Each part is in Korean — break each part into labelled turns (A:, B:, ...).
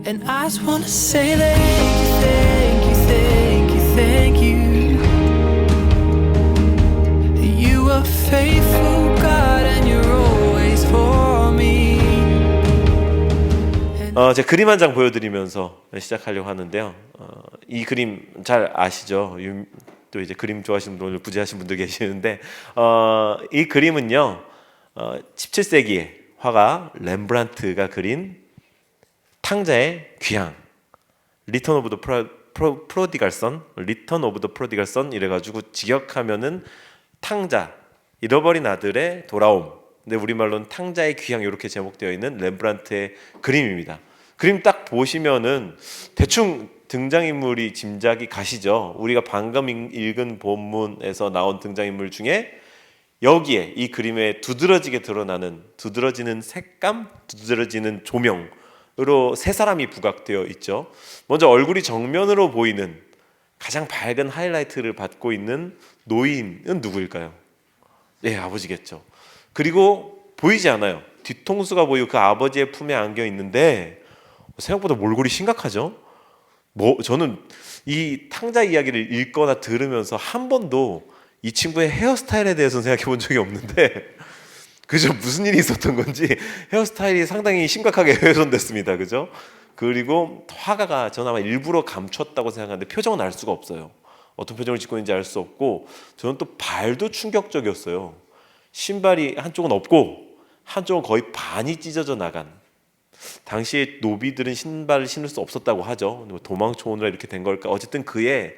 A: And I just wanna say thank you, thank you, thank you, thank you. You are faithful, God, and you're always for me.
B: 제가 그림 한 장 보여드리면서 시작하려고 하는데요. 이 그림 잘 아시죠? 또 이제 그림 좋아하시는 분들, 오늘 부재하신 분들 계시는데, 이 그림은요, 17세기의 화가 렘브란트가 그린 탕자의 귀향, 리턴 오브 더 프로디갈 선, 리턴 오브 더 프로디갈 선 이래가지고 직역하면은 탕자, 잃어버린 아들의 돌아옴. 근데 우리말로는 탕자의 귀향 이렇게 제목되어 있는 렘브란트의 그림입니다. 그림 딱 보시면은 대충 등장인물이 짐작이 가시죠. 우리가 방금 읽은 본문에서 나온 등장인물 중에 여기에 이 그림에 두드러지게 드러나는 두드러지는 색감, 두드러지는 조명으로 세 사람이 부각되어 있죠. 먼저 얼굴이 정면으로 보이는 가장 밝은 하이라이트를 받고 있는 노인은 누구일까요? 예, 아버지겠죠. 그리고 보이지 않아요. 뒤통수가 보이고 그 아버지의 품에 안겨 있는데 생각보다 몰골이 심각하죠. 저는 이 탕자 이야기를 읽거나 들으면서 한 번도 이 친구의 헤어스타일에 대해서는 생각해 본 적이 없는데 그죠? 무슨 일이 있었던 건지 헤어스타일이 상당히 심각하게 훼손됐습니다. 그죠? 그리고 화가가 저는 아마 일부러 감췄다고 생각하는데 표정은 알 수가 없어요. 어떤 표정을 짓고 있는지 알 수 없고 저는 또 발도 충격적이었어요. 신발이 한쪽은 없고 한쪽은 거의 반이 찢어져 나간. 당시에 노비들은 신발을 신을 수 없었다고 하죠. 도망쳐 오느라 이렇게 된 걸까? 어쨌든 그의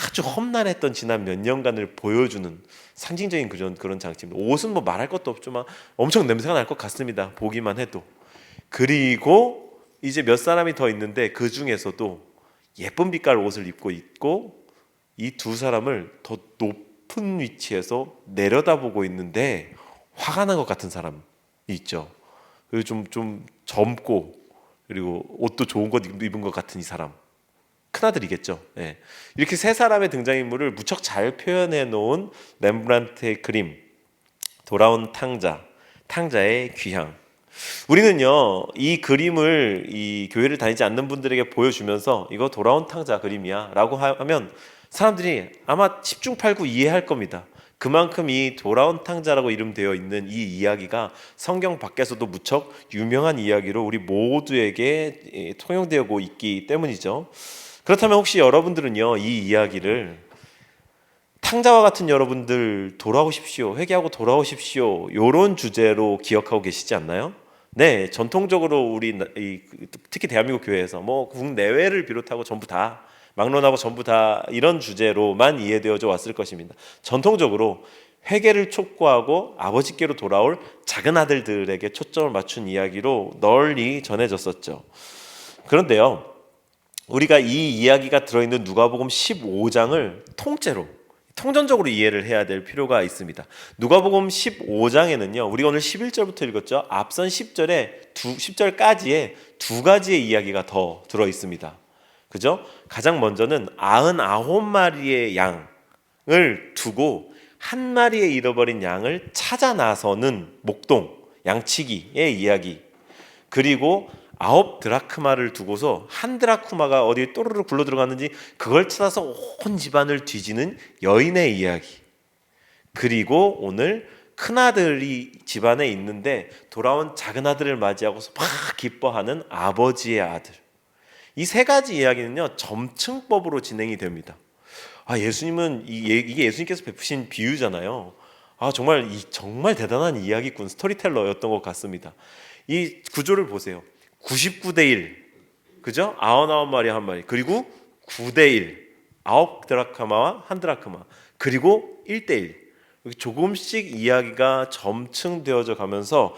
B: 아주 험난했던 지난 몇 년간을 보여주는 상징적인 그런 장치입니다. 옷은 뭐 말할 것도 없지만 엄청 냄새가 날 것 같습니다. 보기만 해도. 그리고 이제 몇 사람이 더 있는데 그 중에서도 예쁜 빛깔 옷을 입고 있고 이 두 사람을 더 높은 위치에서 내려다보고 있는데 화가 난 것 같은 사람이 있죠. 그리고 좀 젊고 그리고 옷도 좋은 것 입은 것 같은 이 사람. 큰아들이겠죠. 예. 이렇게 세 사람의 등장인물을 무척 잘 표현해 놓은 렘브란트의 그림 돌아온 탕자, 탕자의 귀향. 우리는요 이 그림을 이 교회를 다니지 않는 분들에게 보여주면서 이거 돌아온 탕자 그림이야 라고 하면 사람들이 아마 10중 8구 이해할 겁니다. 그만큼 이 돌아온 탕자라고 이름되어 있는 이 이야기가 성경 밖에서도 무척 유명한 이야기로 우리 모두에게 통용되고 있기 때문이죠. 그렇다면 혹시 여러분들은요 이 이야기를 탕자와 같은 여러분들 돌아오십시오, 회개하고 돌아오십시오 이런 주제로 기억하고 계시지 않나요? 네, 전통적으로 우리 특히 대한민국 교회에서 뭐 국내외를 비롯하고 전부 다 막론하고 전부 다 이런 주제로만 이해되어져 왔을 것입니다. 전통적으로 회개를 촉구하고 아버지께로 돌아올 작은 아들들에게 초점을 맞춘 이야기로 널리 전해졌었죠. 그런데요 우리가 이 이야기가 들어있는 누가복음 15장을 통전적으로 이해를 해야 될 필요가 있습니다. 누가복음 15장에는요 우리가 오늘 11절부터 읽었죠. 앞선 10절까지의 두 가지의 이야기가 더 들어있습니다. 그죠? 가장 먼저는 99마리의 양을 두고 한 마리의 잃어버린 양을 찾아 나서는 목동, 양치기의 이야기. 그리고 9드라크마를 두고서 한 드라크마가 어디에 또르르 굴러 들어갔는지 그걸 찾아서 온 집안을 뒤지는 여인의 이야기. 그리고 오늘 큰아들이 집안에 있는데 돌아온 작은아들을 맞이하고서 막 기뻐하는 아버지의 아들. 이 세 가지 이야기는요 점층법으로 진행이 됩니다. 예수님은 이게 예수님께서 베푸신 비유잖아요. 정말 대단한 이야기꾼, 스토리텔러였던 것 같습니다. 이 구조를 보세요. 99대 1, 그죠? 99마리 한 마리, 그리고 9대 1, 9드라크마와 한 드라크마, 그리고 1대 1. 조금씩 이야기가 점층되어져 가면서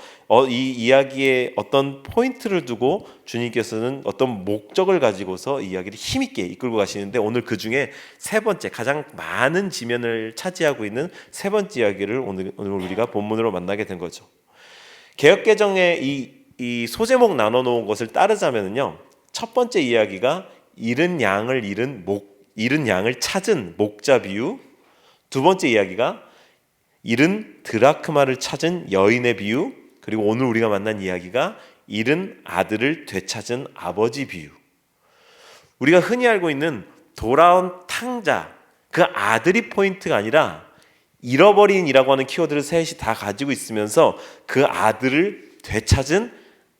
B: 이 이야기에 어떤 포인트를 두고 주님께서는 어떤 목적을 가지고서 이야기를 힘있게 이끌고 가시는데 오늘 그 중에 세 번째 가장 많은 지면을 차지하고 있는 세 번째 이야기를 오늘 우리가 본문으로 만나게 된 거죠. 개역개정에 이 소제목 나눠 놓은 것을 따르자면요, 첫 번째 이야기가 잃은 양을 찾은 목자 비유, 두 번째 이야기가 잃은 드라크마를 찾은 여인의 비유, 그리고 오늘 우리가 만난 이야기가 잃은 아들을 되찾은 아버지 비유. 우리가 흔히 알고 있는 돌아온 탕자, 그 아들이 포인트가 아니라 잃어버린이라고 하는 키워드를 셋이 다 가지고 있으면서 그 아들을 되찾은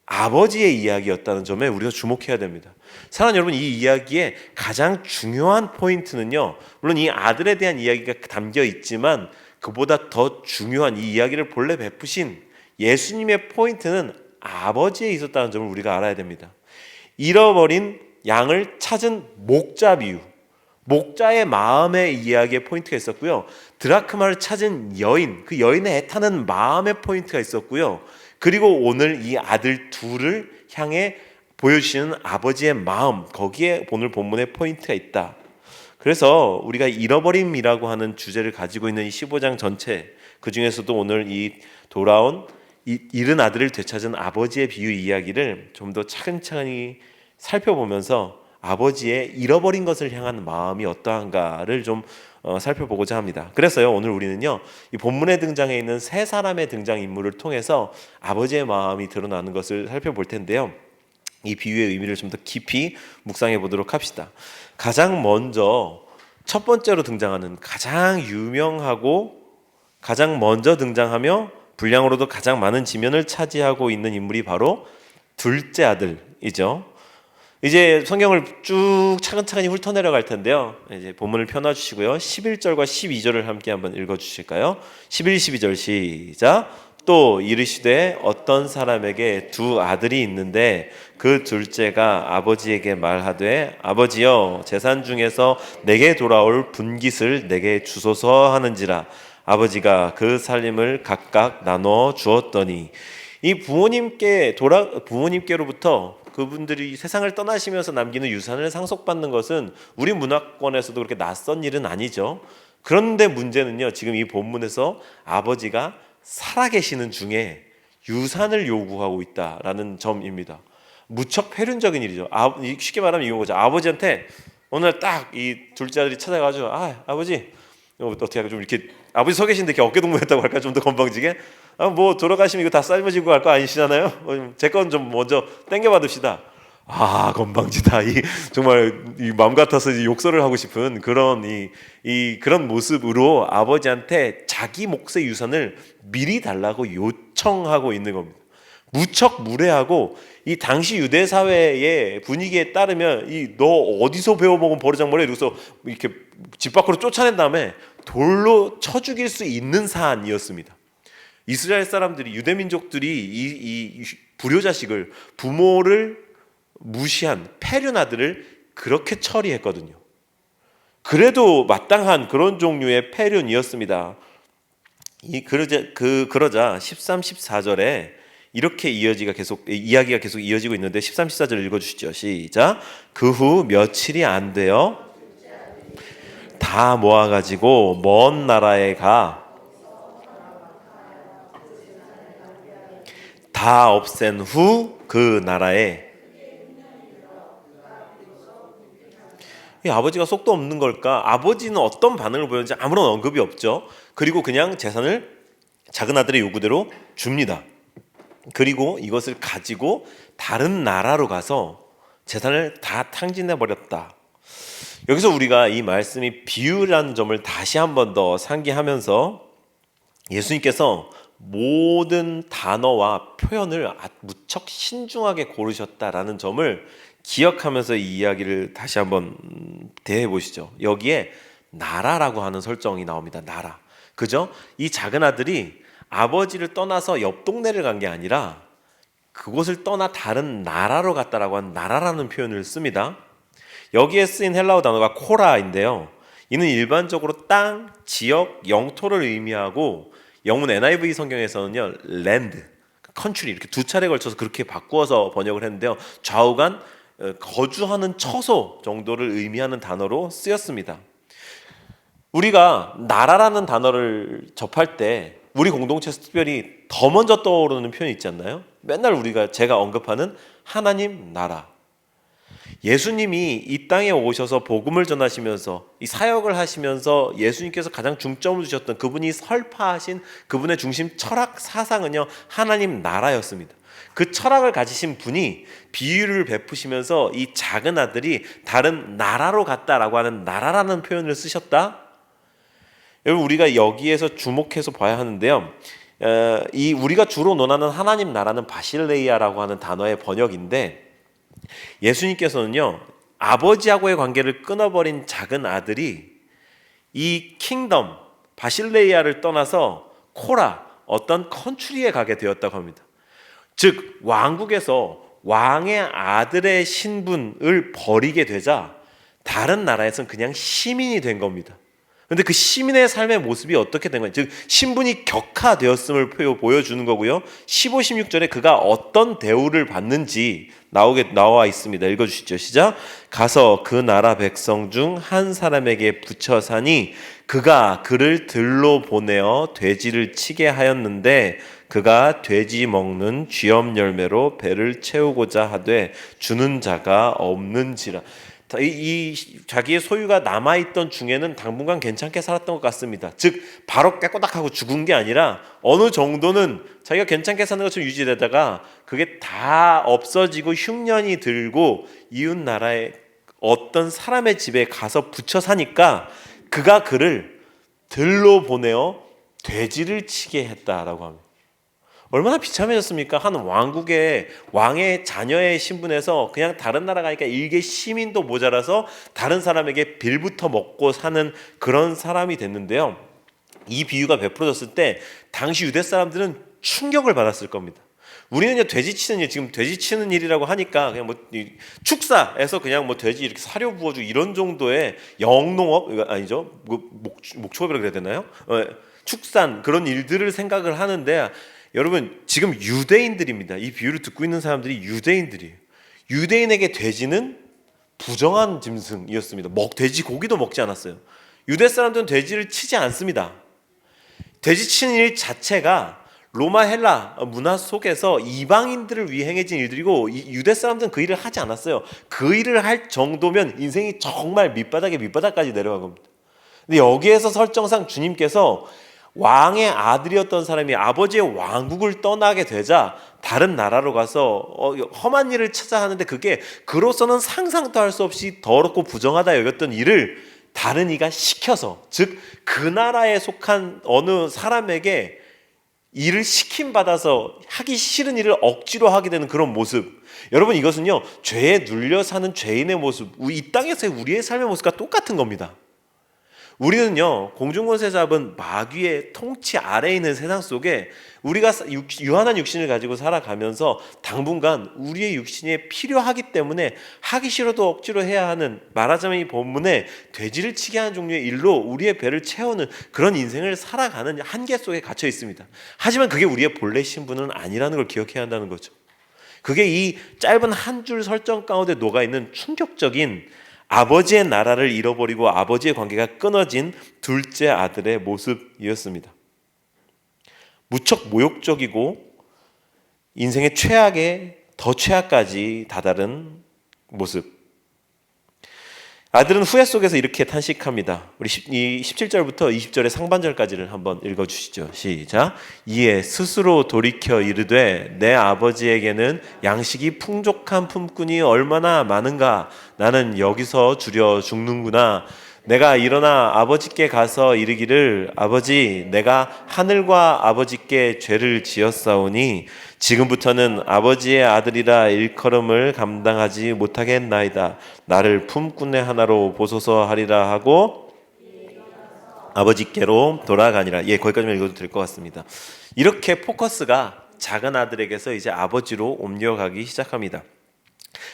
B: 아버지의 이야기였다는 점에 우리가 주목해야 됩니다. 사랑하는 여러분, 이 이야기의 가장 중요한 포인트는요, 물론 이 아들에 대한 이야기가 담겨 있지만 그보다 더 중요한 이 이야기를 본래 베푸신 예수님의 포인트는 아버지에 있었다는 점을 우리가 알아야 됩니다. 잃어버린 양을 찾은 목자 비유, 목자의 마음의 이야기의 포인트가 있었고요. 드라크마를 찾은 여인, 그 여인의 애타는 마음의 포인트가 있었고요. 그리고 오늘 이 아들 둘을 향해 보여주시는 아버지의 마음, 거기에 오늘 본문의 포인트가 있다. 그래서 우리가 잃어버림이라고 하는 주제를 가지고 있는 이 15장 전체, 그 중에서도 오늘 이 돌아온 잃은 아들을 되찾은 아버지의 비유 이야기를 좀 더 차근차근히 살펴보면서 아버지의 잃어버린 것을 향한 마음이 어떠한가를 좀 살펴보고자 합니다. 그래서요, 오늘 우리는요, 이 본문에 등장해 있는 세 사람의 등장 인물을 통해서 아버지의 마음이 드러나는 것을 살펴볼 텐데요. 이 비유의 의미를 좀 더 깊이 묵상해 보도록 합시다. 가장 먼저 첫 번째로 등장하는 가장 유명하고 가장 먼저 등장하며 분량으로도 가장 많은 지면을 차지하고 있는 인물이 바로 둘째 아들이죠. 이제 성경을 쭉 차근차근히 훑어내려갈 텐데요. 이제 본문을 펴놔주시고요. 11절과 12절을 함께 한번 읽어주실까요? 11, 12절 시작. 또 이르시되 어떤 사람에게 두 아들이 있는데 그 둘째가 아버지에게 말하되 아버지여 재산 중에서 내게 돌아올 분깃을 내게 주소서 하는지라. 아버지가 그 살림을 각각 나눠 주었더니 이 부모님께로부터 그분들이 세상을 떠나시면서 남기는 유산을 상속받는 것은 우리 문화권에서도 그렇게 낯선 일은 아니죠. 그런데 문제는요, 지금 이 본문에서 아버지가 살아계시는 중에 유산을 요구하고 있다라는 점입니다. 무척 폐륜적인 일이죠. 쉽게 말하면 이건 거죠. 아버지한테 오늘 딱 이 둘째 아들이 찾아가지고 아버지 어떻게 하고 좀 이렇게 아버지 서 계신데 이렇게 어깨 동무했다고 할까, 좀 더 건방지게 뭐 돌아가시면 이거 다 삶아지고 갈 거 아니시잖아요. 제 건 좀 먼저 땡겨 받읍시다. 건방지다. 정말 이 마음 같아서 욕설을 하고 싶은 그런 그런 모습으로 아버지한테 자기 몫의 유산을 미리 달라고 요청하고 있는 겁니다. 무척 무례하고 이 당시 유대 사회의 분위기에 따르면 너 어디서 배워먹은 버르장머리야 이러면서 이렇게 집 밖으로 쫓아낸 다음에 돌로 쳐 죽일 수 있는 사안이었습니다. 이스라엘 사람들이, 유대 민족들이 이 불효자식을, 부모를 무시한 폐륜 아들을 그렇게 처리했거든요. 그래도 마땅한 그런 종류의 폐륜이었습니다. 그러자 13, 14절에 이렇게 이야기가 계속 이어지고 있는데 13, 14절 읽어주시죠. 시작. 그 후 며칠이 안 되어 다 모아가지고 먼 나라에 다 없앤 후 그 나라에. 이 아버지가 속도 없는 걸까? 아버지는 어떤 반응을 보였는지 아무런 언급이 없죠. 그리고 그냥 재산을 작은 아들의 요구대로 줍니다. 그리고 이것을 가지고 다른 나라로 가서 재산을 다 탕진해 버렸다. 여기서 우리가 이 말씀이 비유라는 점을 다시 한 번 더 상기하면서 예수님께서 모든 단어와 표현을 무척 신중하게 고르셨다라는 점을 기억하면서 이 이야기를 다시 한번 대해 보시죠. 여기에 나라라고 하는 설정이 나옵니다. 나라. 그죠? 이 작은 아들이 아버지를 떠나서 옆 동네를 간 게 아니라 그곳을 떠나 다른 나라로 갔다라고 하는 나라라는 표현을 씁니다. 여기에 쓰인 헬라어 단어가 코라인데요. 이는 일반적으로 땅, 지역, 영토를 의미하고 영문 NIV 성경에서는요, 랜드, 컨트리 이렇게 두 차례 걸쳐서 그렇게 바꾸어서 번역을 했는데요. 좌우간 거주하는 처소 정도를 의미하는 단어로 쓰였습니다. 우리가 나라라는 단어를 접할 때 우리 공동체에서 특별히 더 먼저 떠오르는 표현이 있지 않나요? 맨날 제가 언급하는 하나님 나라. 예수님이 이 땅에 오셔서 복음을 전하시면서 이 사역을 하시면서 예수님께서 가장 중점을 두셨던 그분이 설파하신 그분의 중심 철학 사상은요, 하나님 나라였습니다. 그 철학을 가지신 분이 비유를 베푸시면서 이 작은 아들이 다른 나라로 갔다라고 하는 나라라는 표현을 쓰셨다. 여러분, 우리가 여기에서 주목해서 봐야 하는데요. 이 우리가 주로 논하는 하나님 나라는 바실레이아라고 하는 단어의 번역인데, 예수님께서는요, 아버지하고의 관계를 끊어버린 작은 아들이 이 킹덤 바실레이아를 떠나서 코라, 어떤 컨트리에 가게 되었다고 합니다. 즉 왕국에서 왕의 아들의 신분을 버리게 되자 다른 나라에서는 그냥 시민이 된 겁니다. 그런데 그 시민의 삶의 모습이 어떻게 된 거예요? 즉 신분이 격화되었음을 보여주는 거고요. 15, 16절에 그가 어떤 대우를 받는지 나와 있습니다. 읽어주시죠. 시작. 가서 그 나라 백성 중 한 사람에게 붙여 사니 그가 그를 들로 보내어 돼지를 치게 하였는데 그가 돼지 먹는 쥐엄 열매로 배를 채우고자 하되 주는 자가 없는지라. 이 자기의 소유가 남아있던 중에는 당분간 괜찮게 살았던 것 같습니다. 즉 바로 깨꼬닥하고 죽은 게 아니라 어느 정도는 자기가 괜찮게 사는 것처럼 유지되다가 그게 다 없어지고 흉년이 들고 이웃 나라의 어떤 사람의 집에 가서 붙여 사니까 그가 그를 들로 보내어 돼지를 치게 했다라고 합니다. 얼마나 비참해졌습니까? 한 왕국의 왕의 자녀의 신분에서 그냥 다른 나라 가니까 일개 시민도 모자라서 다른 사람에게 빌부터 먹고 사는 그런 사람이 됐는데요. 이 비유가 베풀어졌을 때 당시 유대 사람들은 충격을 받았을 겁니다. 우리는 돼지 치는 일, 지금 돼지 치는 일이라고 하니까 그냥 뭐 축사에서 그냥 뭐 돼지 이렇게 사료 부어주고 이런 정도의 영농업 아니죠? 목축업이라고 그래야 되나요? 축산 그런 일들을 생각을 하는데, 여러분 지금 유대인들입니다. 이 비유를 듣고 있는 사람들이 유대인들이에요. 유대인에게 돼지는 부정한 짐승이었습니다. 돼지 고기도 먹지 않았어요. 유대 사람들은 돼지를 치지 않습니다. 돼지 치는 일 자체가 로마 헬라 문화 속에서 이방인들을 위해 행해진 일들이고 유대 사람들은 그 일을 하지 않았어요. 그 일을 할 정도면 인생이 정말 밑바닥까지 내려간 겁니다. 근데 여기에서 설정상 주님께서 왕의 아들이었던 사람이 아버지의 왕국을 떠나게 되자 다른 나라로 가서 험한 일을 찾아 하는데 그게 그로서는 상상도 할 수 없이 더럽고 부정하다 여겼던 일을 다른 이가 시켜서, 즉 그 나라에 속한 어느 사람에게 일을 시킴받아서 하기 싫은 일을 억지로 하게 되는 그런 모습. 여러분 이것은요 죄에 눌려 사는 죄인의 모습, 이 땅에서의 우리의 삶의 모습과 똑같은 겁니다. 우리는요 공중권세 잡은 마귀의 통치 아래에 있는 세상 속에 우리가 유한한 육신을 가지고 살아가면서 당분간 우리의 육신이 필요하기 때문에 하기 싫어도 억지로 해야 하는, 말하자면 이 본문에 돼지를 치게 하는 종류의 일로 우리의 배를 채우는 그런 인생을 살아가는 한계 속에 갇혀 있습니다. 하지만 그게 우리의 본래 신분은 아니라는 걸 기억해야 한다는 거죠. 그게 이 짧은 한 줄 설정 가운데 녹아있는 충격적인 아버지의 나라를 잃어버리고 아버지의 관계가 끊어진 둘째 아들의 모습이었습니다. 무척 모욕적이고 인생의 최악에 더 최악까지 다다른 모습. 아들은 후회 속에서 이렇게 탄식합니다. 우리 17절부터 20절의 상반절까지를 한번 읽어주시죠. 시작. 이에 스스로 돌이켜 이르되 내 아버지에게는 양식이 풍족한 품꾼이 얼마나 많은가. 나는 여기서 주려 죽는구나. 내가 일어나 아버지께 가서 이르기를 아버지 내가 하늘과 아버지께 죄를 지었사오니 지금부터는 아버지의 아들이라 일컬음을 감당하지 못하겠나이다. 나를 품꾼의 하나로 보소서 하리라 하고 아버지께로 돌아가니라. 거기까지만 읽어도 될 것 같습니다. 이렇게 포커스가 작은 아들에게서 이제 아버지로 옮겨가기 시작합니다.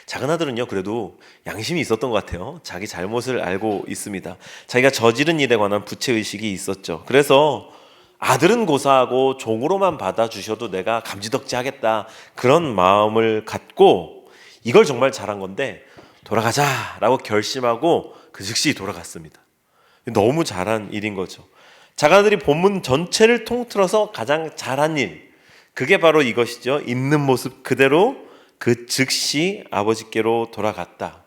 B: 작은 아들은요 그래도 양심이 있었던 것 같아요. 자기 잘못을 알고 있습니다. 자기가 저지른 일에 관한 부채의식이 있었죠. 그래서 아들은 고사하고 종으로만 받아주셔도 내가 감지덕지 하겠다, 그런 마음을 갖고 이걸 정말 잘한 건데 돌아가자라고 결심하고 그 즉시 돌아갔습니다. 너무 잘한 일인 거죠. 작은 아들이 본문 전체를 통틀어서 가장 잘한 일, 그게 바로 이것이죠. 있는 모습 그대로 그 즉시 아버지께로 돌아갔다.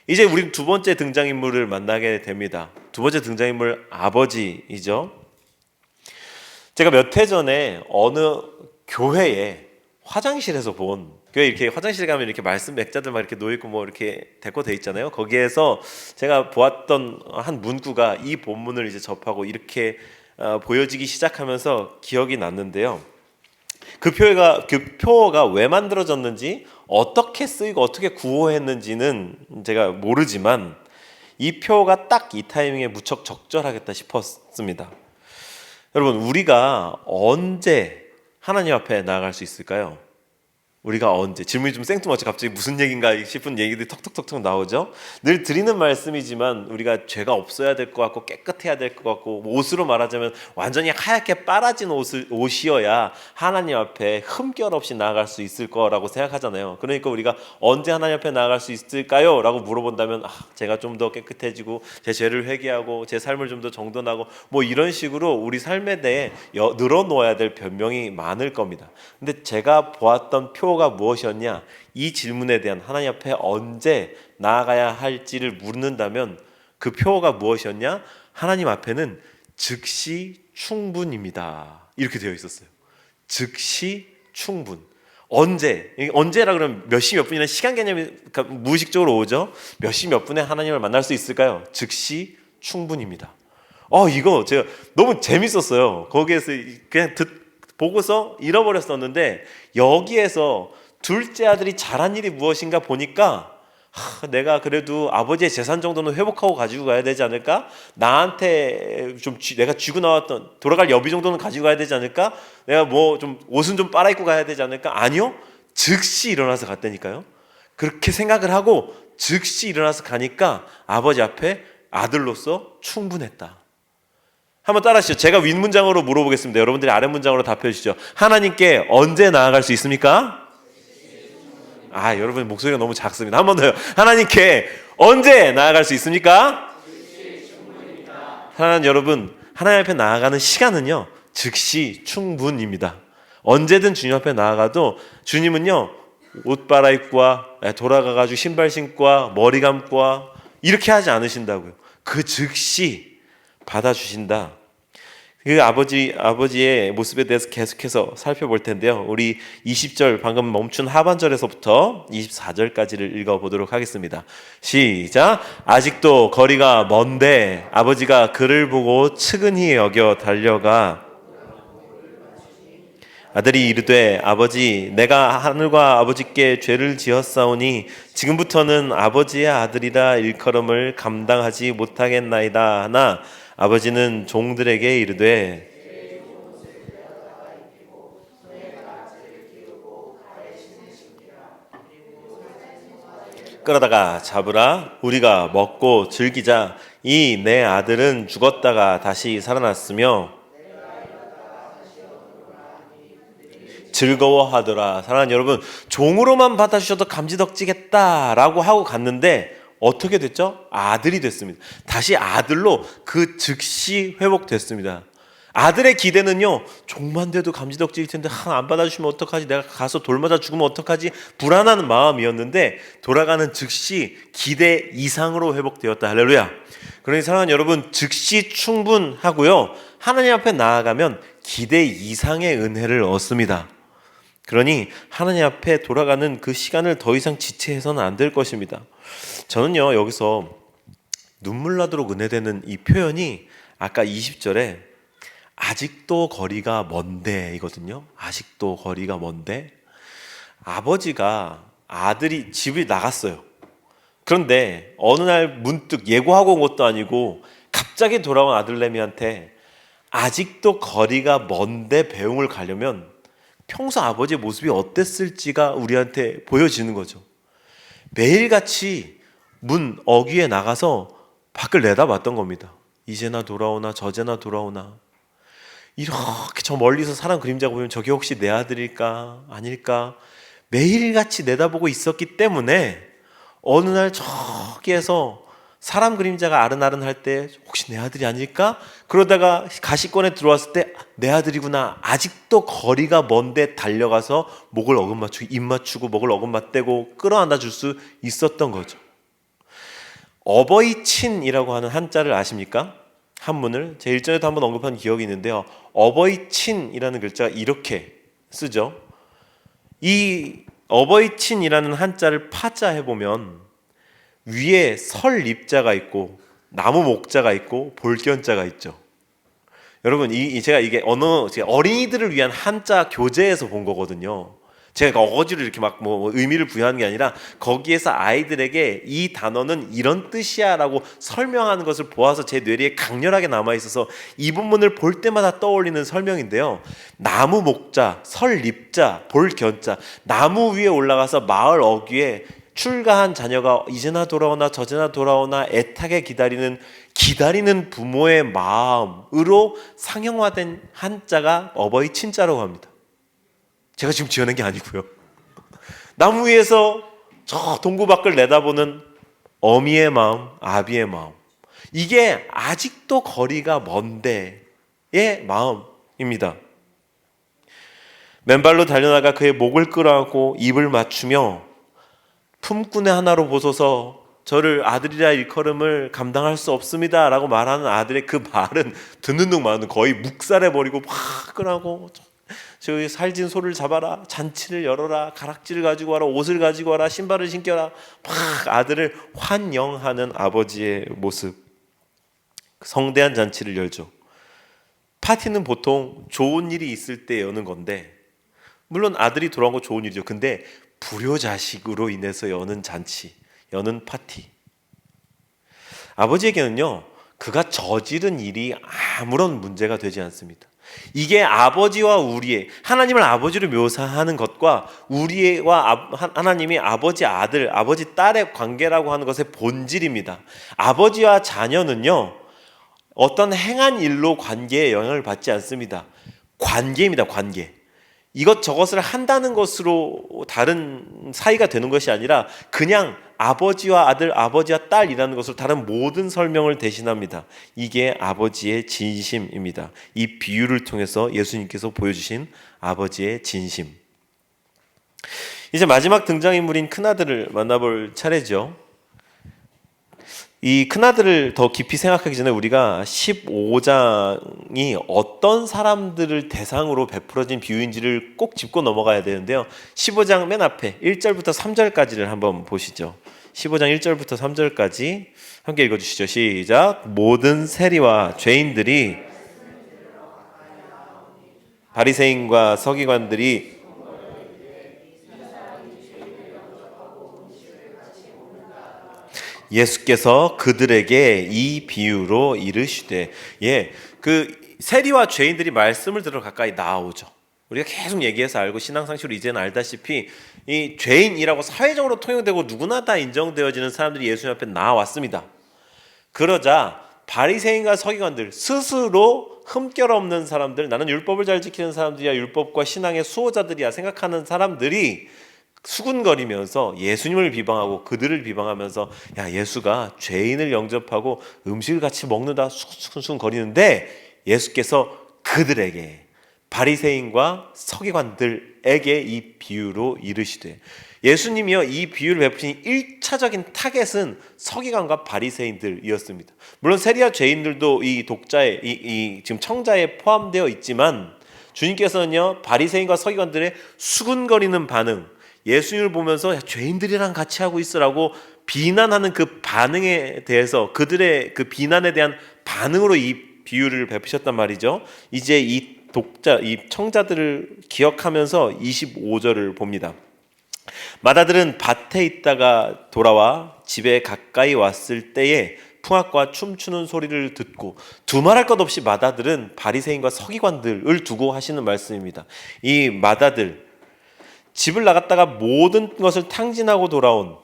B: 이제 우리는 두 번째 등장인물을 만나게 됩니다. 두 번째 등장인물 아버지이죠. 제가 몇 해 전에 어느 교회에 화장실에서 본, 교회 이렇게 화장실 가면 이렇게 말씀 맥자들 막 이렇게 놓여 있고 뭐 이렇게 데코돼 있잖아요. 거기에서 제가 보았던 한 문구가 이 본문을 이제 접하고 이렇게 보여지기 시작하면서 기억이 났는데요. 그 표어가 왜 만들어졌는지, 어떻게 쓰이고 어떻게 구호했는지는 제가 모르지만 이 표어가 딱 이 타이밍에 무척 적절하겠다 싶었습니다. 여러분, 우리가 언제 하나님 앞에 나아갈 수 있을까요? 우리가 언제? 질문이 좀 생뚱맞죠. 갑자기 무슨 얘기인가 싶은 얘기들이 턱턱턱턱 나오죠. 늘 드리는 말씀이지만 우리가 죄가 없어야 될 것 같고 깨끗해야 될 것 같고, 옷으로 말하자면 완전히 하얗게 빨아진 옷이어야 하나님 앞에 흠결 없이 나아갈 수 있을 거라고 생각하잖아요. 그러니까 우리가 언제 하나님 앞에 나아갈 수 있을까요? 라고 물어본다면 제가 좀 더 깨끗해지고 제 죄를 회개하고 제 삶을 좀 더 정돈하고 뭐 이런 식으로 우리 삶에 대해 늘어놓아야 될 변명이 많을 겁니다. 근데 제가 보았던 표가 무엇이었냐, 이 질문에 대한, 하나님 앞에 언제 나아가야 할지를 묻는다면 그 표가 무엇이었냐, 하나님 앞에는 즉시 충분입니다, 이렇게 되어 있었어요. 즉시 충분. 언제라 그러면 몇 시 몇 분이라는 시간 개념이 무의식적으로 오죠. 몇 시 몇 분에 하나님을 만날 수 있을까요? 즉시 충분입니다. 이거 제가 너무 재밌었어요. 거기에서 그냥 보고서 잃어버렸었는데, 여기에서 둘째 아들이 잘한 일이 무엇인가 보니까 내가 그래도 아버지의 재산 정도는 회복하고 가지고 가야 되지 않을까? 나한테 좀 내가 쥐고 나왔던 돌아갈 여비 정도는 가지고 가야 되지 않을까? 내가 뭐 좀 옷은 좀 빨아입고 가야 되지 않을까? 아니요, 즉시 일어나서 갔다니까요. 그렇게 생각을 하고 즉시 일어나서 가니까 아버지 앞에 아들로서 충분했다. 한번 따라하시죠. 제가 윗문장으로 물어보겠습니다. 여러분들이 아랫문장으로 답해 주시죠. 하나님께 언제 나아갈 수 있습니까? 여러분 목소리가 너무 작습니다. 한 번 더요. 하나님께 언제 나아갈 수 있습니까? 사랑하는 여러분, 하나님 앞에 나아가는 시간은요, 즉시 충분입니다. 언제든 주님 앞에 나아가도 주님은요, 옷 갈아입고 돌아가가지고 신발 신고 머리 감고 이렇게 하지 않으신다고요. 그 즉시 받아주신다. 그 아버지의 모습에 대해서 계속해서 살펴볼 텐데요. 우리 20절 방금 멈춘 하반절에서부터 24절까지를 읽어보도록 하겠습니다. 시작. 아직도 거리가 먼데 아버지가 그를 보고 측은히 여겨 달려가 아들이 이르되 아버지, 내가 하늘과 아버지께 죄를 지었사오니 지금부터는 아버지의 아들이라 일컬음을 감당하지 못하겠나이다 하나 아버지는 종들에게 이르되 끌어다가 잡으라. 우리가 먹고 즐기자. 이 내 아들은 죽었다가 다시 살아났으며 즐거워하더라. 사랑하는 여러분, 종으로만 받아주셔도 감지덕지겠다라고 하고 갔는데 어떻게 됐죠? 아들이 됐습니다. 다시 아들로 그 즉시 회복됐습니다. 아들의 기대는요, 종만 돼도 감지덕지일 텐데 안 받아주시면 어떡하지? 내가 가서 돌 맞아 죽으면 어떡하지? 불안한 마음이었는데 돌아가는 즉시 기대 이상으로 회복되었다. 할렐루야. 그러니 사랑하는 여러분, 즉시 충분하고요, 하나님 앞에 나아가면 기대 이상의 은혜를 얻습니다. 그러니 하나님 앞에 돌아가는 그 시간을 더 이상 지체해서는 안 될 것입니다. 저는요, 여기서 눈물 나도록 은혜되는 이 표현이 아까 20절에 아직도 거리가 먼데 이거든요. 아직도 거리가 먼데. 아버지가 아들이 집을 나갔어요. 그런데 어느 날 문득 예고하고 온 것도 아니고 갑자기 돌아온 아들내미한테 아직도 거리가 먼데 배웅을 가려면 평소 아버지의 모습이 어땠을지가 우리한테 보여지는 거죠. 매일같이 문 어귀에 나가서 밖을 내다봤던 겁니다. 이제나 돌아오나 저제나 돌아오나. 이렇게 저 멀리서 사람 그림자 보면 저게 혹시 내 아들일까 아닐까 매일같이 내다보고 있었기 때문에 어느 날 저기에서 사람 그림자가 아른아른 할 때 혹시 내 아들이 아닐까? 그러다가 가시권에 들어왔을 때 내 아들이구나. 아직도 거리가 먼데 달려가서 목을 어긋맞추고 입 맞추고 목을 어긋맞대고 끌어안아 줄 수 있었던 거죠. 어버이친이라고 하는 한자를 아십니까? 한문을 제 일전에도 한번 언급한 기억이 있는데요. 어버이친이라는 글자가 이렇게 쓰죠. 이 어버이친이라는 한자를 파자해 보면 위에 설립자가 있고 나무 목자가 있고 볼견자가 있죠. 여러분 제가 이게 어린이들을 위한 한자 교재에서 본 거거든요. 제가 어거지로 이렇게 막 뭐 의미를 부여하는 게 아니라 거기에서 아이들에게 이 단어는 이런 뜻이야라고 설명하는 것을 보아서 제 뇌리에 강렬하게 남아 있어서 이 부분을 볼 때마다 떠올리는 설명인데요. 나무 목자, 설립자, 볼견자, 나무 위에 올라가서 마을 어귀에 출가한 자녀가 이제나 돌아오나 저제나 돌아오나 애타게 기다리는 부모의 마음으로 상형화된 한자가 어버이 친자라고 합니다. 제가 지금 지어낸 게 아니고요. 나무 위에서 저 동구 밖을 내다보는 어미의 마음, 아비의 마음. 이게 아직도 거리가 먼데의 마음입니다. 맨발로 달려나가 그의 목을 끌어안고 입을 맞추며 품꾼의 하나로 보소서 저를 아들이라 일컬음을 감당할 수 없습니다 라고 말하는 아들의 그 말은 듣는 둥마는 거의 묵살해버리고 화끈하고 저기 살진 소를 잡아라, 잔치를 열어라, 가락지를 가지고 와라, 옷을 가지고 와라, 신발을 신겨라, 막 아들을 환영하는 아버지의 모습. 성대한 잔치를 열죠. 파티는 보통 좋은 일이 있을 때 여는 건데 물론 아들이 돌아온 거 좋은 일이죠. 근데 불효자식으로 인해서 여는 잔치, 여는 파티. 아버지에게는요, 그가 저지른 일이 아무런 문제가 되지 않습니다. 이게 아버지와 우리의, 하나님을 아버지로 묘사하는 것과 우리와 하나님이 아버지 아들, 아버지 딸의 관계라고 하는 것의 본질입니다. 아버지와 자녀는요, 어떤 행한 일로 관계에 영향을 받지 않습니다. 관계입니다, 관계. 이것저것을 한다는 것으로 다른 사이가 되는 것이 아니라 그냥 아버지와 아들, 아버지와 딸이라는 것으로 다른 모든 설명을 대신합니다. 이게 아버지의 진심입니다. 이 비유를 통해서 예수님께서 보여주신 아버지의 진심. 이제 마지막 등장인물인 큰아들을 만나볼 차례죠. 이 큰아들을 더 깊이 생각하기 전에 우리가 15장이 어떤 사람들을 대상으로 베풀어진 비유인지를 꼭 짚고 넘어가야 되는데요. 15장 맨 앞에 1절부터 3절까지를 한번 보시죠. 15장 1절부터 3절까지 함께 읽어주시죠. 시작. 모든 세리와 죄인들이 바리새인과 서기관들이 예수께서 그들에게 이 비유로 이르시되, 그 세리와 죄인들이 말씀을 들어 가까이 나오죠. 우리가 계속 얘기해서 알고 신앙상식으로 이제는 알다시피 이 죄인이라고 사회적으로 통용되고 누구나 다 인정되어지는 사람들이 예수님 앞에 나왔습니다. 그러자 바리새인과 서기관들, 스스로 흠결 없는 사람들, 나는 율법을 잘 지키는 사람들이야, 율법과 신앙의 수호자들이야 생각하는 사람들이 수군거리면서 예수님을 비방하고 그들을 비방하면서, 야, 예수가 죄인을 영접하고 음식을 같이 먹는다 수군거리는데, 예수께서 그들에게, 바리새인과 서기관들에게 이 비유로 이르시되, 예수님이요 이 비유를 베푸신 1차적인 타겟은 서기관과 바리새인들이었습니다. 물론 세리와 죄인들도 이 독자에 이 지금 청자에 포함되어 있지만 주님께서는요 바리새인과 서기관들의 수군거리는 반응, 예수님을 보면서 죄인들이랑 같이 하고 있으라고 비난하는 그 반응에 대해서, 그들의 그 비난에 대한 반응으로 이 비유를 베푸셨단 말이죠. 이제 이 청자들을 기억하면서 25절을 봅니다. 마다들은 밭에 있다가 돌아와 집에 가까이 왔을 때에 풍악과 춤추는 소리를 듣고, 두말할 것 없이 마다들은 바리새인과 서기관들을 두고 하시는 말씀입니다. 이 마다들, 집을 나갔다가 모든 것을 탕진하고 돌아온,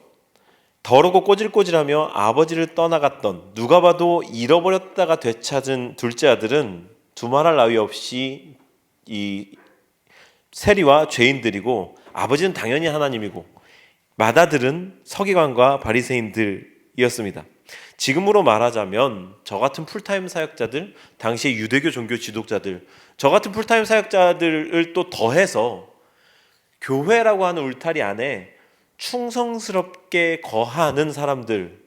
B: 더럽고 꼬질꼬질하며 아버지를 떠나갔던, 누가 봐도 잃어버렸다가 되찾은 둘째 아들은 두말할 나위 없이 이 세리와 죄인들이고, 아버지는 당연히 하나님이고, 마다들은 서기관과 바리새인들이었습니다. 지금으로 말하자면 저 같은 풀타임 사역자들, 당시의 유대교 종교 지도자들, 저 같은 풀타임 사역자들을 또 더해서 교회라고 하는 울타리 안에 충성스럽게 거하는 사람들,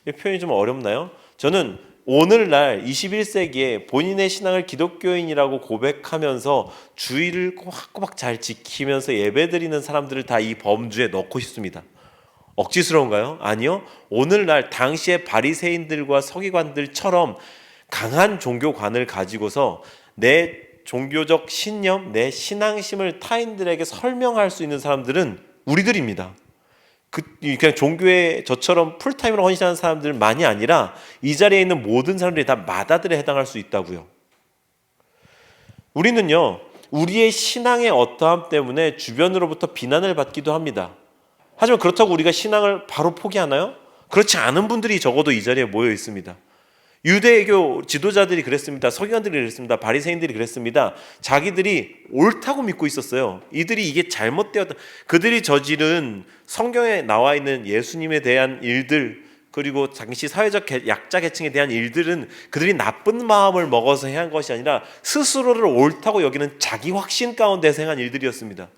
B: 이 표현이 좀 어렵나요? 저는 오늘날 21세기에 본인의 신앙을 기독교인이라고 고백하면서 주의를 꼬박꼬박 잘 지키면서 예배드리는 사람들을 다 이 범주에 넣고 싶습니다. 억지스러운가요? 아니요. 오늘날 당시의 바리새인들과 서기관들처럼 강한 종교관을 가지고서 내 종교적 신념, 내 신앙심을 타인들에게 설명할 수 있는 사람들은 우리들입니다. 그냥 종교에 저처럼 풀타임으로 헌신하는 사람들만이 아니라 이 자리에 있는 모든 사람들이 다 마다들에 해당할 수 있다고요. 우리는요, 우리의 신앙의 어떠함 때문에 주변으로부터 비난을 받기도 합니다. 하지만 그렇다고 우리가 신앙을 바로 포기하나요? 그렇지 않은 분들이 적어도 이 자리에 모여 있습니다. 유대교 지도자들이 그랬습니다. 서기관들이 그랬습니다. 바리새인들이 그랬습니다. 자기들이 옳다고 믿고 있었어요. 이들이 이게 잘못되었다. 그들이 저지른 성경에 나와 있는 예수님에 대한 일들, 그리고 당시 사회적 약자 계층에 대한 일들은 그들이 나쁜 마음을 먹어서 행한 것이 아니라 스스로를 옳다고 여기는 자기 확신 가운데서 행한 일들이었습니다.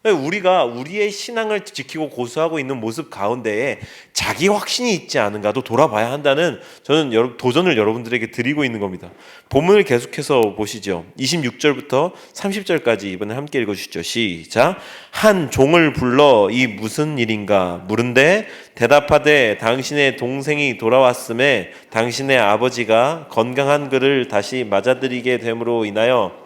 B: 우리가 우리의 신앙을 지키고 고수하고 있는 모습 가운데에 자기 확신이 있지 않은가도 돌아봐야 한다는 저는 도전을 여러분들에게 드리고 있는 겁니다. 본문을 계속해서 보시죠. 26절부터 30절까지 이번에 함께 읽어주시죠. 시작. 한 종을 불러 이 무슨 일인가 물은데 대답하되 당신의 동생이 돌아왔음에 당신의 아버지가 건강한 그를 다시 맞아들이게 됨으로 인하여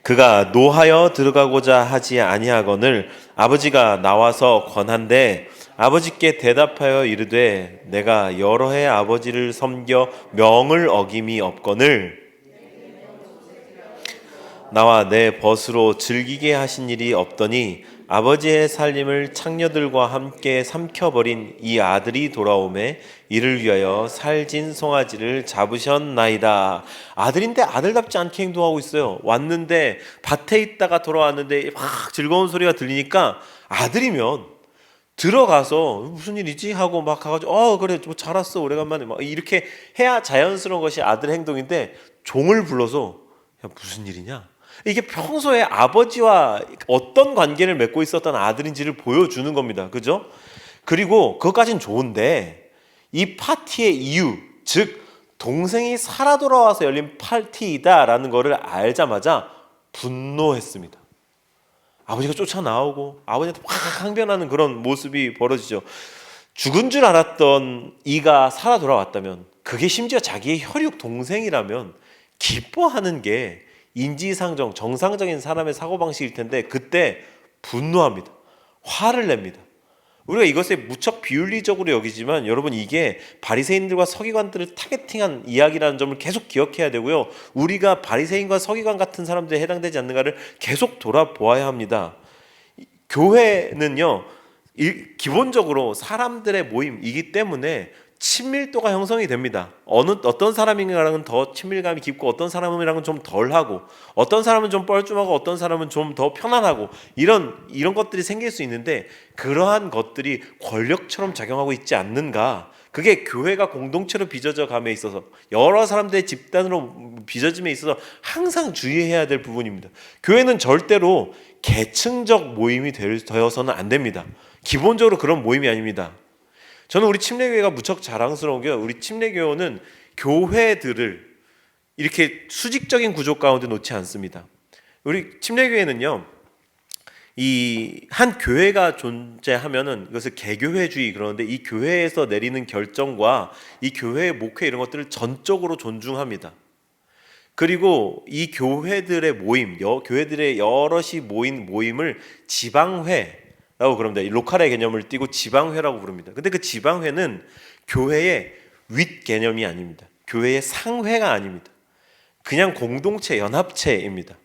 B: 그가 노하여 들어가고자 하지 아니하거늘 아버지가 나와서 권한대 아버지께 대답하여 이르되 내가 여러 해 아버지를 섬겨 명을 어김이 없거늘 나와 내 벗으로 즐기게 하신 일이 없더니 아버지의 살림을 창녀들과 함께 삼켜버린 이 아들이 돌아오매 이를 위하여 살진 송아지를 잡으셨나이다. 아들인데 아들답지 않게 행동하고 있어요. 왔는데 밭에 있다가 돌아왔는데 막 즐거운 소리가 들리니까 아들이면 들어가서 무슨 일이지 하고 막 가가지고 그래 뭐 잘 왔어 오래간만에 막 이렇게 해야 자연스러운 것이 아들 행동인데 종을 불러서 야 무슨 일이냐? 이게 평소에 아버지와 어떤 관계를 맺고 있었던 아들인지를 보여주는 겁니다. 그죠? 그리고 그것까진 좋은데 이 파티의 이유, 즉 동생이 살아 돌아와서 열린 파티이다라는 것을 알자마자 분노했습니다. 아버지가 쫓아나오고 아버지한테 확 항변하는 그런 모습이 벌어지죠. 죽은 줄 알았던 이가 살아 돌아왔다면, 그게 심지어 자기의 혈육 동생이라면 기뻐하는 게 인지상정, 정상적인 사람의 사고방식일 텐데 그때 분노합니다. 화를 냅니다. 우리가 이것에 무척 비윤리적으로 여기지만 여러분 이게 바리새인들과 서기관들을 타겟팅한 이야기라는 점을 계속 기억해야 되고요. 우리가 바리새인과 서기관 같은 사람들에 해당되지 않는가를 계속 돌아보아야 합니다. 교회는요 기본적으로 사람들의 모임이기 때문에 친밀도가 형성이 됩니다. 어떤 사람이랑은 더 친밀감이 깊고 어떤 사람이랑은 좀 덜하고 어떤 사람은 좀 뻘쭘하고 어떤 사람은 좀 더 편안하고 이런 것들이 생길 수 있는데 그러한 것들이 권력처럼 작용하고 있지 않는가? 그게 교회가 공동체로 빚어져 감에 있어서 여러 사람들의 집단으로 빚어짐에 있어서 항상 주의해야 될 부분입니다. 교회는 절대로 계층적 모임이 되어서는 안 됩니다. 기본적으로 그런 모임이 아닙니다. 저는 우리 침례교회가 무척 자랑스러운 게 우리 침례교회는 교회들을 이렇게 수직적인 구조 가운데 놓지 않습니다. 우리 침례교회는요, 이 한 교회가 존재하면은 이것을 개교회주의 그러는데 이 교회에서 내리는 결정과 이 교회의 목회 이런 것들을 전적으로 존중합니다. 그리고 이 교회들의 모임, 교회들의 여럿이 모인 모임을 지방회 라고 그럽니다. 로컬의 개념을 띠고 지방회라고 부릅니다. 근데 그 지방회는 교회의 윗 개념이 아닙니다. 교회의 상회가 아닙니다. 그냥 공동체, 연합체입니다.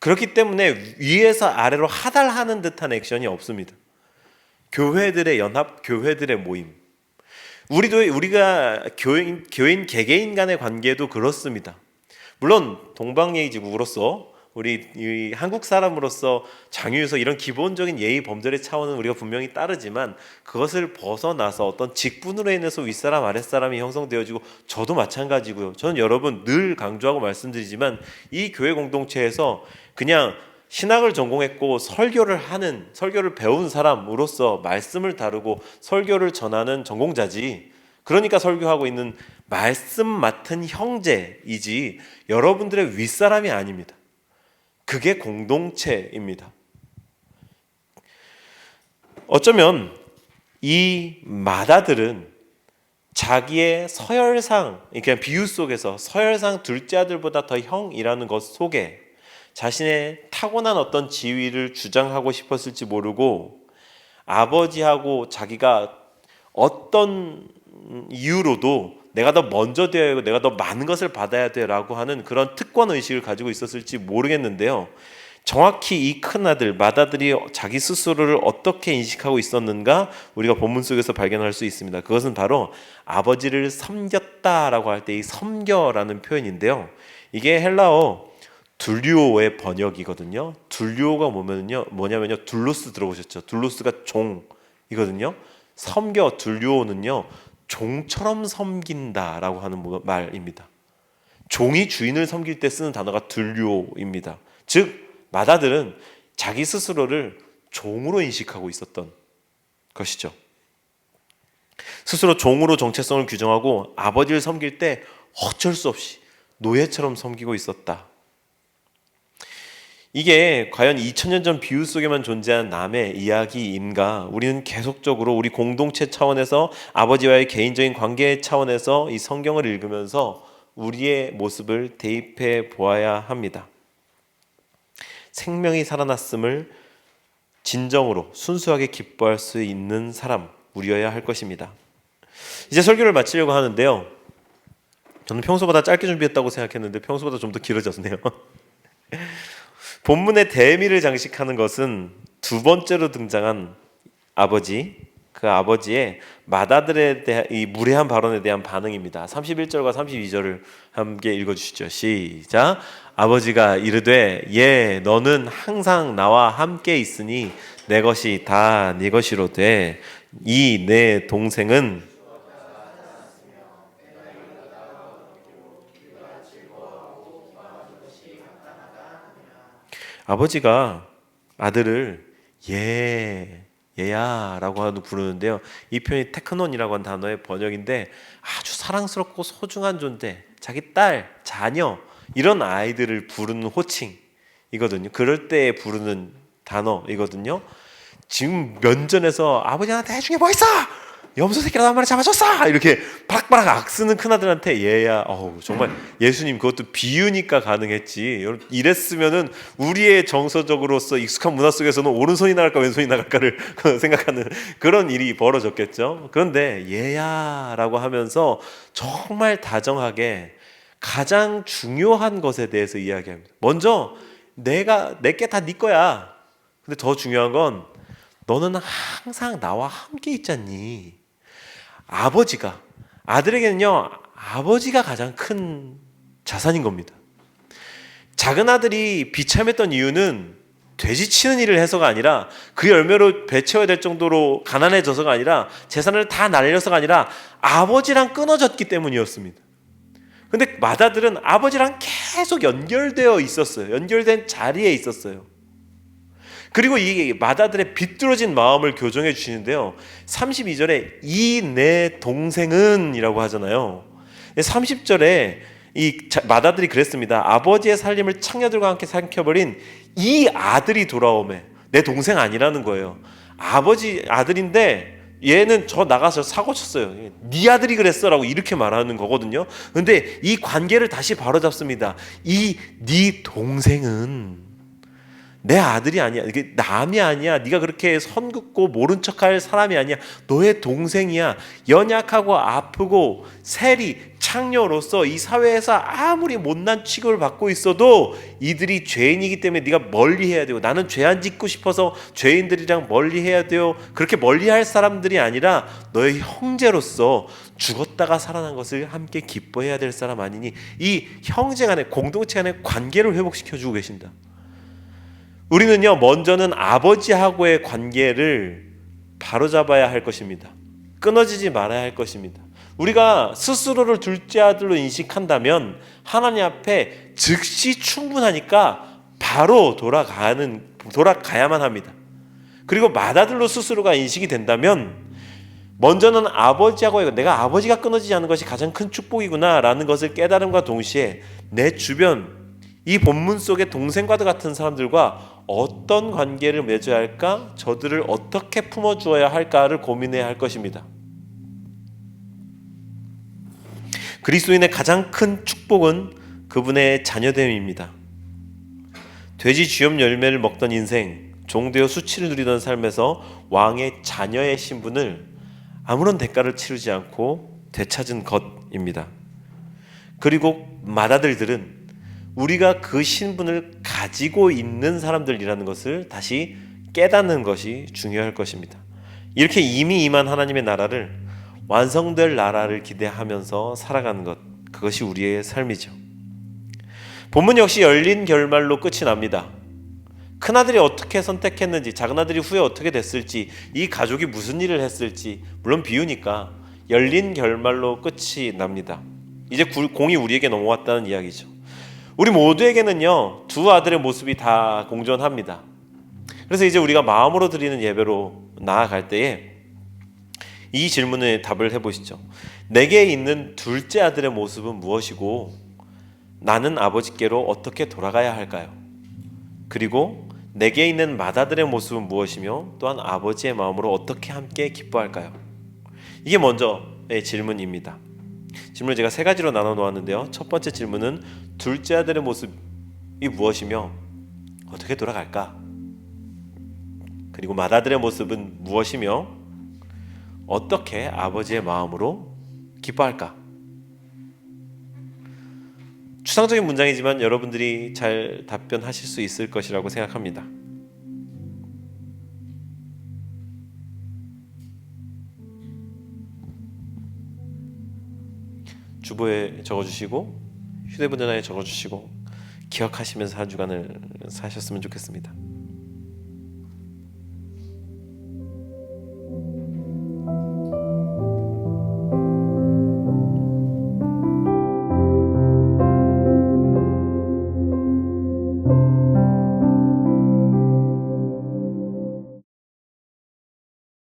B: 그렇기 때문에 위에서 아래로 하달하는 듯한 액션이 없습니다. 교회들의 연합, 교회들의 모임. 우리가 교인 개개인 간의 관계도 그렇습니다. 물론 동방예의지국으로서 우리 이 한국 사람으로서 장유에서 이런 기본적인 예의 범절의 차원은 우리가 분명히 따르지만 그것을 벗어나서 어떤 직분으로 인해서 윗사람 아랫사람이 형성되어지고 저도 마찬가지고요. 저는 여러분 늘 강조하고 말씀드리지만 이 교회 공동체에서 그냥 신학을 전공했고 설교를 배운 사람으로서 말씀을 다루고 설교를 전하는 전공자지 그러니까 설교하고 있는 말씀 맡은 형제이지 여러분들의 윗사람이 아닙니다. 그게 공동체입니다. 어쩌면 이 맏아들은 자기의 서열상, 그냥 비유 속에서 서열상 둘째 아들보다 더 형이라는 것 속에 자신의 타고난 어떤 지위를 주장하고 싶었을지 모르고 아버지하고 자기가 어떤 이유로도 내가 더 먼저 되어야 하고 내가 더 많은 것을 받아야 돼라고 하는 그런 특권의식을 가지고 있었을지 모르겠는데요. 정확히 이 큰아들, 맏아들이 자기 스스로를 어떻게 인식하고 있었는가 우리가 본문 속에서 발견할 수 있습니다. 그것은 바로 아버지를 섬겼다라고 할 때 이 섬겨라는 표현인데요. 이게 헬라어 둘리오의 번역이거든요. 둘리오가 뭐냐면요. 둘로스 들어보셨죠? 둘로스가 종이거든요. 섬겨, 둘리오는요. 종처럼 섬긴다라고 하는 말입니다. 종이 주인을 섬길 때 쓰는 단어가 둘리오입니다. 즉 맏아들은 자기 스스로를 종으로 인식하고 있었던 것이죠. 스스로 종으로 정체성을 규정하고 아버지를 섬길 때 어쩔 수 없이 노예처럼 섬기고 있었다. 이게 과연 2000년 전 비유 속에만 존재한 남의 이야기인가? 우리는 계속적으로 우리 공동체 차원에서 아버지와의 개인적인 관계 차원에서 이 성경을 읽으면서 우리의 모습을 대입해 보아야 합니다. 생명이 살아났음을 진정으로 순수하게 기뻐할 수 있는 사람 우리여야 할 것입니다. 이제 설교를 마치려고 하는데요. 저는 평소보다 짧게 준비했다고 생각했는데 평소보다 좀 더 길어졌네요. 본문의 대미를 장식하는 것은 두 번째로 등장한 아버지, 그 아버지의 맏아들에 대한 이 무례한 발언에 대한 반응입니다. 31절과 32절을 함께 읽어주시죠. 시작. 아버지가 이르되 너는 항상 나와 함께 있으니 내 것이 다 네 것이로되 이 내 동생은 아버지가 아들을 얘야라고 부르는데요. 이 표현이 테크논이라고 하는 단어의 번역인데 아주 사랑스럽고 소중한 존재, 자기 딸, 자녀 이런 아이들을 부르는 호칭이거든요. 그럴 때 부르는 단어이거든요. 지금 면전에서 아버지 나한테 해준 게 뭐 있어? 염소 새끼라도 한 마리 잡아줬어! 이렇게 바락바락 악쓰는 큰아들한테 얘야. 정말 예수님 그것도 비유니까 가능했지. 이랬으면은 우리의 정서적으로서 익숙한 문화 속에서는 오른손이 나갈까 왼손이 나갈까를 생각하는 그런 일이 벌어졌겠죠. 그런데 얘야라고 하면서 정말 다정하게 가장 중요한 것에 대해서 이야기합니다. 먼저 내게 다 네 거야. 근데 더 중요한 건 너는 항상 나와 함께 있잖니. 아버지가 아들에게는요 아버지가 가장 큰 자산인 겁니다. 작은 아들이 비참했던 이유는 돼지 치는 일을 해서가 아니라 그 열매로 배 채워야 될 정도로 가난해져서가 아니라 재산을 다 날려서가 아니라 아버지랑 끊어졌기 때문이었습니다. 근데 맏아들은 아버지랑 계속 연결되어 있었어요. 연결된 자리에 있었어요. 그리고 이 맏아들의 비뚤어진 마음을 교정해 주시는데요. 32절에 이 내 동생은 이라고 하잖아요. 30절에 이 맏아들이 그랬습니다. 아버지의 살림을 창녀들과 함께 삼켜버린 이 아들이 돌아오매. 내 동생 아니라는 거예요. 아버지 아들인데 얘는 저 나가서 사고 쳤어요. 네 아들이 그랬어 라고 이렇게 말하는 거거든요. 근데 이 관계를 다시 바로잡습니다. 이 네 동생은 내 아들이 아니야. 이게 남이 아니야. 네가 그렇게 선 긋고 모른 척할 사람이 아니야. 너의 동생이야. 연약하고 아프고 세리 창녀로서 이 사회에서 아무리 못난 취급을 받고 있어도 이들이 죄인이기 때문에 네가 멀리해야 되고 나는 죄 안 짓고 싶어서 죄인들이랑 멀리해야 돼요. 그렇게 멀리할 사람들이 아니라 너의 형제로서 죽었다가 살아난 것을 함께 기뻐해야 될 사람 아니니 이 형제 간의 공동체 간의 관계를 회복시켜주고 계신다. 우리는요 먼저는 아버지하고의 관계를 바로잡아야 할 것입니다. 끊어지지 말아야 할 것입니다. 우리가 스스로를 둘째 아들로 인식한다면 하나님 앞에 즉시 충분하니까 바로 돌아가야만 합니다. 그리고 맏아들로 스스로가 인식이 된다면 먼저는 아버지하고의 내가 아버지가 끊어지지 않는 것이 가장 큰 축복이구나라는 것을 깨달음과 동시에 내 주변 이 본문 속의 동생과도 같은 사람들과 어떤 관계를 맺어야 할까, 저들을 어떻게 품어주어야 할까를 고민해야 할 것입니다. 그리스도인의 가장 큰 축복은 그분의 자녀됨입니다. 돼지 쥐염 열매를 먹던 인생, 종되어 수치를 누리던 삶에서 왕의 자녀의 신분을 아무런 대가를 치르지 않고 되찾은 것입니다. 그리고 맏아들들은 우리가 그 신분을 가지고 있는 사람들이라는 것을 다시 깨닫는 것이 중요할 것입니다. 이렇게 이미 임한 하나님의 나라를, 완성될 나라를 기대하면서 살아가는 것, 그것이 우리의 삶이죠. 본문 역시 열린 결말로 끝이 납니다. 큰아들이 어떻게 선택했는지, 작은아들이 후에 어떻게 됐을지, 이 가족이 무슨 일을 했을지, 물론 비유니까 열린 결말로 끝이 납니다. 이제 공이 우리에게 넘어왔다는 이야기죠. 우리 모두에게는요, 두 아들의 모습이 다 공존합니다. 그래서 이제 우리가 마음으로 드리는 예배로 나아갈 때에 이 질문에 답을 해보시죠. 내게 있는 둘째 아들의 모습은 무엇이고 나는 아버지께로 어떻게 돌아가야 할까요? 그리고 내게 있는 맏아들의 모습은 무엇이며 또한 아버지의 마음으로 어떻게 함께 기뻐할까요? 이게 먼저의 질문입니다. 질문을 제가 세 가지로 나눠 놓았는데요. 첫 번째 질문은 둘째 아들의 모습이 무엇이며 어떻게 돌아갈까? 그리고 맏아들의 모습은 무엇이며 어떻게 아버지의 마음으로 기뻐할까? 추상적인 문장이지만 여러분들이 잘 답변하실 수 있을 것이라고 생각합니다. 주보에 적어주시고 휴대폰 전화에 적어주시고 기억하시면서 한 주간을 사셨으면 좋겠습니다.